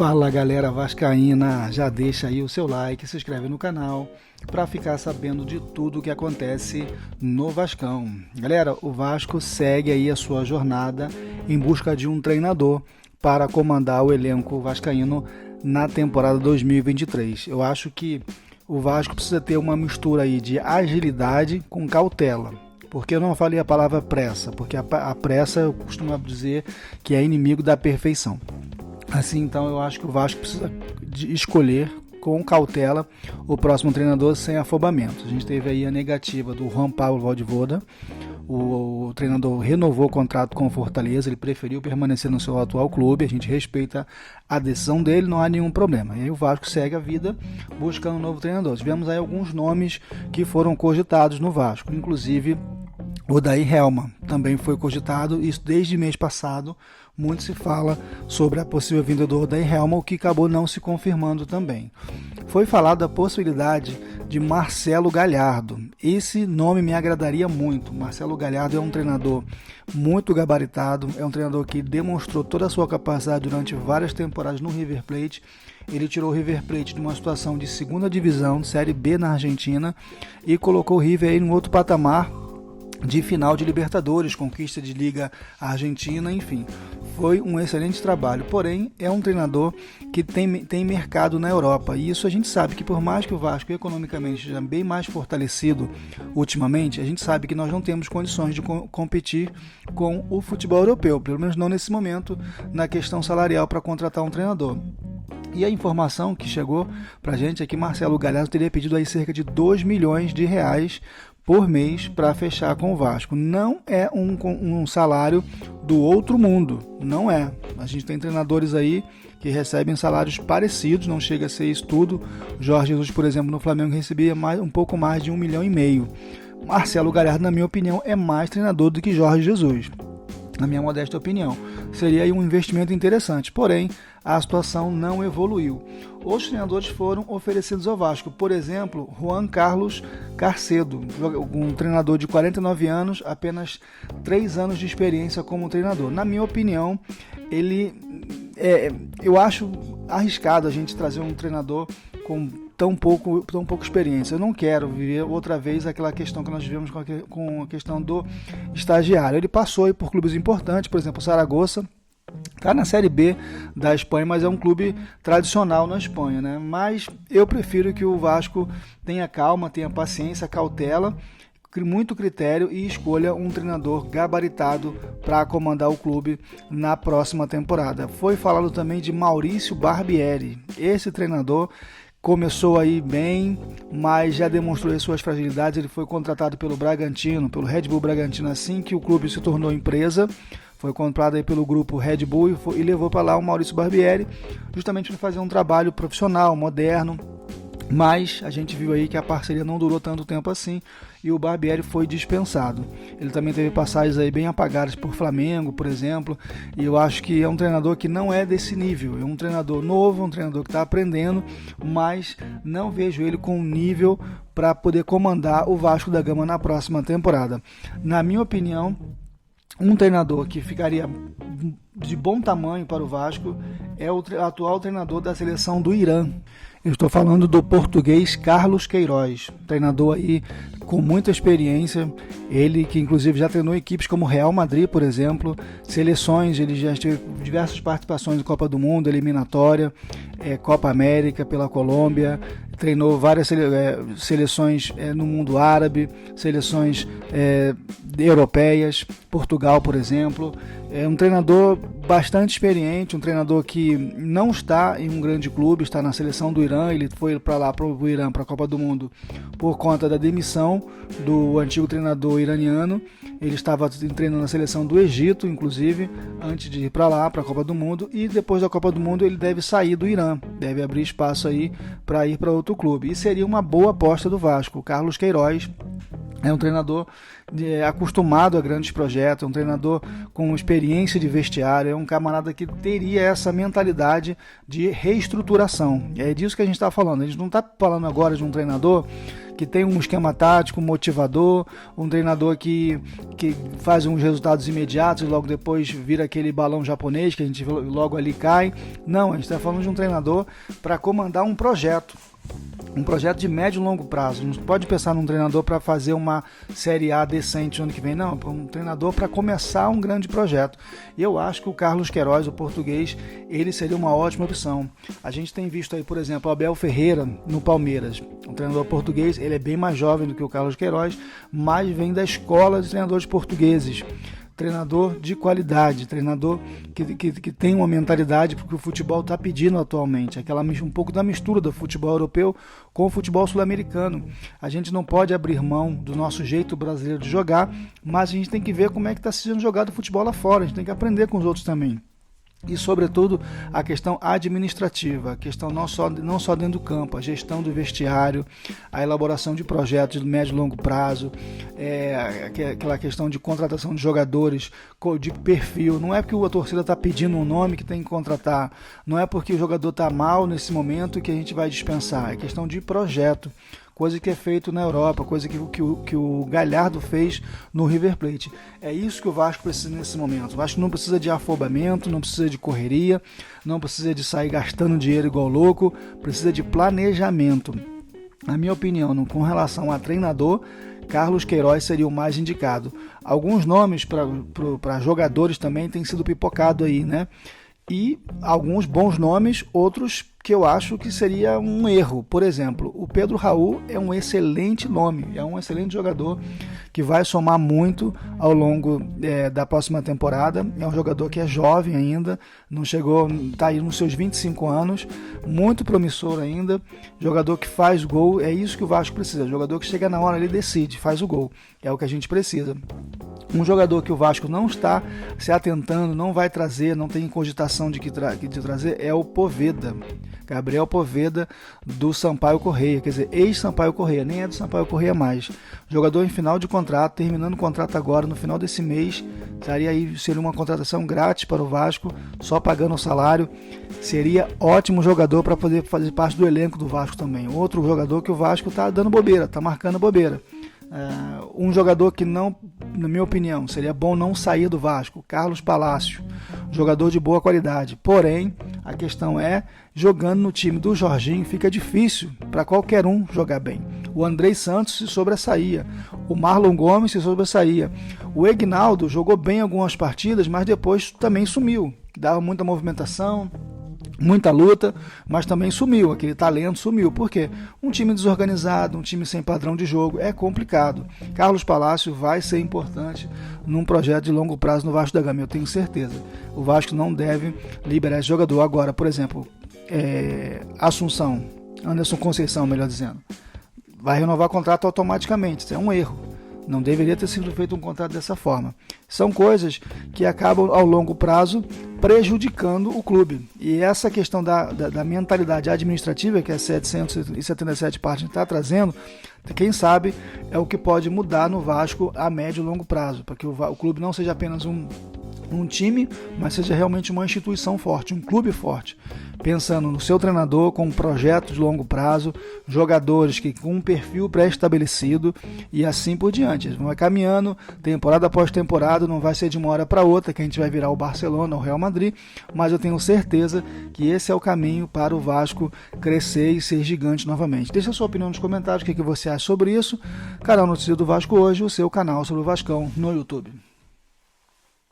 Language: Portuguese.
Fala galera vascaína, já deixa aí o seu like, se inscreve no canal para ficar sabendo de tudo o que acontece no Vascão. Galera, o Vasco segue aí a sua jornada em busca de um treinador para comandar o elenco vascaíno na temporada 2023. Eu acho que o Vasco precisa ter uma mistura aí de agilidade com cautela. Porque eu não falei a palavra pressa, porque a pressa eu costumo dizer que é inimigo da perfeição. Assim, então, eu acho que o Vasco precisa de escolher com cautela o próximo treinador sem afobamento. A gente teve aí a negativa do Juan Pablo Vojvoda. O treinador renovou o contrato com o Fortaleza, ele preferiu permanecer no seu atual clube, a gente respeita a decisão dele, não há nenhum problema. E aí o Vasco segue a vida buscando um novo treinador. Tivemos aí alguns nomes que foram cogitados no Vasco, inclusive o Odair Hellmann também foi cogitado, isso desde mês passado. Muito se fala sobre a possível vinda do Odair Hellmann, o que acabou não se confirmando também. Foi falado a possibilidade de Marcelo Galhardo. Esse nome me agradaria muito. Marcelo Galhardo é um treinador muito gabaritado, é um treinador que demonstrou toda a sua capacidade durante várias temporadas no River Plate. Ele tirou o River Plate de uma situação de segunda divisão, Série B na Argentina, e colocou o River aí em outro patamar de final de Libertadores, conquista de Liga Argentina, enfim. Foi um excelente trabalho, porém é um treinador que tem mercado na Europa, e isso a gente sabe que por mais que o Vasco economicamente esteja bem mais fortalecido ultimamente, a gente sabe que nós não temos condições de competir com o futebol europeu, pelo menos não nesse momento, na questão salarial para contratar um treinador. E a informação que chegou para a gente é que Marcelo Galhardo teria pedido aí cerca de 2 milhões de reais por mês para fechar com o Vasco. Não é um salário do outro mundo, não é. A gente tem treinadores aí que recebem salários parecidos, não chega a ser isso tudo. Jorge Jesus, por exemplo, no Flamengo recebia um pouco mais de 1,5 milhão. Marcelo Galhardo, na minha opinião, é mais treinador do que Jorge Jesus, na minha modesta opinião. Seria aí um investimento interessante, porém a situação não evoluiu. Outros treinadores foram oferecidos ao Vasco, por exemplo, Juan Carlos Carcedo, um treinador de 49 anos, apenas 3 anos de experiência como treinador. Na minha opinião, eu acho arriscado a gente trazer um treinador com tão pouco experiência. Eu não quero viver outra vez aquela questão que nós vivemos com a questão do estagiário. Ele passou aí por clubes importantes, por exemplo, o Saragossa, está na Série B da Espanha, mas é um clube tradicional na Espanha, né? Mas eu prefiro que o Vasco tenha calma, tenha paciência, cautela, muito critério e escolha um treinador gabaritado para comandar o clube na próxima temporada. Foi falado também de Maurício Barbieri. Esse treinador começou aí bem, mas já demonstrou as suas fragilidades. Ele foi contratado pelo Bragantino, pelo Red Bull Bragantino, assim que o clube se tornou empresa. Foi comprado aí pelo grupo Red Bull e levou para lá o Maurício Barbieri, justamente para fazer um trabalho profissional, moderno. Mas a gente viu aí que a parceria não durou tanto tempo assim e o Barbieri foi dispensado. Ele também teve passagens aí bem apagadas por Flamengo, por exemplo, e eu acho que é um treinador que não é desse nível. É um treinador novo, um treinador que está aprendendo, mas não vejo ele com nível para poder comandar o Vasco da Gama na próxima temporada. Na minha opinião, um treinador que ficaria de bom tamanho para o Vasco é o atual treinador da seleção do Irã. Eu estou falando do português Carlos Queiroz, treinador aí com muita experiência, ele que inclusive já treinou equipes como Real Madrid, por exemplo, seleções, ele já teve diversas participações em Copa do Mundo, eliminatória, Copa América pela Colômbia, treinou várias seleções no mundo árabe, seleções europeias, Portugal, por exemplo. É um treinador bastante experiente, um treinador que não está em um grande clube, está na seleção do Irã. Ele foi para lá, para o Irã, para a Copa do Mundo, por conta da demissão do antigo treinador iraniano. Ele estava treinando na seleção do Egito, inclusive, antes de ir para lá, para a Copa do Mundo. E depois da Copa do Mundo ele deve sair do Irã, deve abrir espaço aí para ir para outro clube. E seria uma boa aposta do Vasco. O Carlos Queiroz É um treinador acostumado a grandes projetos, é um treinador com experiência de vestiário, é um camarada que teria essa mentalidade de reestruturação. É disso que a gente está falando. A gente não está falando agora de um treinador que tem um esquema tático, motivador, um treinador que faz uns resultados imediatos e logo depois vira aquele balão japonês que a gente logo ali cai. Não, a gente está falando de um treinador para comandar um projeto de médio e longo prazo. Não pode pensar num treinador para fazer uma Série A decente no ano que vem, não. Um treinador para começar um grande projeto. E eu acho que o Carlos Queiroz, o português, ele seria uma ótima opção. A gente tem visto aí, por exemplo, o Abel Ferreira no Palmeiras. Um treinador português, ele é bem mais jovem do que o Carlos Queiroz, mas vem da escola de treinadores portugueses. Treinador de qualidade, treinador que tem uma mentalidade porque o futebol está pedindo atualmente, um pouco da mistura do futebol europeu com o futebol sul-americano. A gente não pode abrir mão do nosso jeito brasileiro de jogar, mas a gente tem que ver como é que está sendo jogado o futebol lá fora, a gente tem que aprender com os outros também. E, sobretudo, a questão administrativa, a questão não só dentro do campo, a gestão do vestiário, a elaboração de projetos de médio e longo prazo, aquela questão de contratação de jogadores de perfil. Não é porque a torcida está pedindo um nome que tem que contratar, não é porque o jogador está mal nesse momento que a gente vai dispensar, é questão de projeto. Coisa que é feito na Europa, coisa que o Galhardo fez no River Plate. É isso que o Vasco precisa nesse momento. O Vasco não precisa de afobamento, não precisa de correria, não precisa de sair gastando dinheiro igual louco, precisa de planejamento. Na minha opinião, com relação a treinador, Carlos Queiroz seria o mais indicado. Alguns nomes para jogadores também têm sido pipocados aí, né? E alguns bons nomes, outros que eu acho que seria um erro. Por exemplo, o Pedro Raul é um excelente nome, é um excelente jogador que vai somar muito ao longo da próxima temporada. É um jogador que é jovem ainda, não chegou, está aí nos seus 25 anos, muito promissor ainda, jogador que faz gol, é isso que o Vasco precisa, jogador que chega na hora, ele decide, faz o gol, é o que a gente precisa. Um jogador que o Vasco não está se atentando, não vai trazer, não tem cogitação de trazer, é o Poveda. Gabriel Poveda, do Sampaio Corrêa, quer dizer, ex-Sampaio Corrêa, nem é do Sampaio Corrêa mais. Jogador em final de contrato, terminando o contrato agora, no final desse mês, seria uma contratação grátis para o Vasco, só pagando o salário. Seria ótimo jogador para poder fazer parte do elenco do Vasco também. Outro jogador que o Vasco está dando bobeira, está marcando bobeira. Um jogador que não, na minha opinião, seria bom não sair do Vasco, Carlos Palácio, jogador de boa qualidade, porém a questão é, jogando no time do Jorginho fica difícil para qualquer um jogar bem. O Andrei Santos se sobressaía, o Marlon Gomes se sobressaía, o Egnaldo jogou bem algumas partidas, mas depois também sumiu, dava muita movimentação, muita luta, mas também sumiu, aquele talento sumiu. Por quê? Um time desorganizado, um time sem padrão de jogo, é complicado. Carlos Palácio vai ser importante num projeto de longo prazo no Vasco da Gama, eu tenho certeza. O Vasco não deve liberar esse jogador. Agora, por exemplo, Assunção, Anderson Conceição, melhor dizendo, vai renovar contrato automaticamente, isso é um erro. Não deveria ter sido feito um contrato dessa forma. São coisas que acabam, ao longo prazo, prejudicando o clube. E essa questão da mentalidade administrativa, que a 777 páginas está trazendo, quem sabe é o que pode mudar no Vasco a médio e longo prazo, para que o clube não seja apenas um time, mas seja realmente uma instituição forte, um clube forte, pensando no seu treinador com um projeto de longo prazo, jogadores com um perfil pré-estabelecido e assim por diante. Eles vão caminhando, temporada após temporada, não vai ser de uma hora para outra que a gente vai virar o Barcelona ou o Real Madrid, mas eu tenho certeza que esse é o caminho para o Vasco crescer e ser gigante novamente. Deixa a sua opinião nos comentários, o que você acha sobre isso. Canal Notícias do Vasco Hoje, o seu canal sobre o Vascão no YouTube.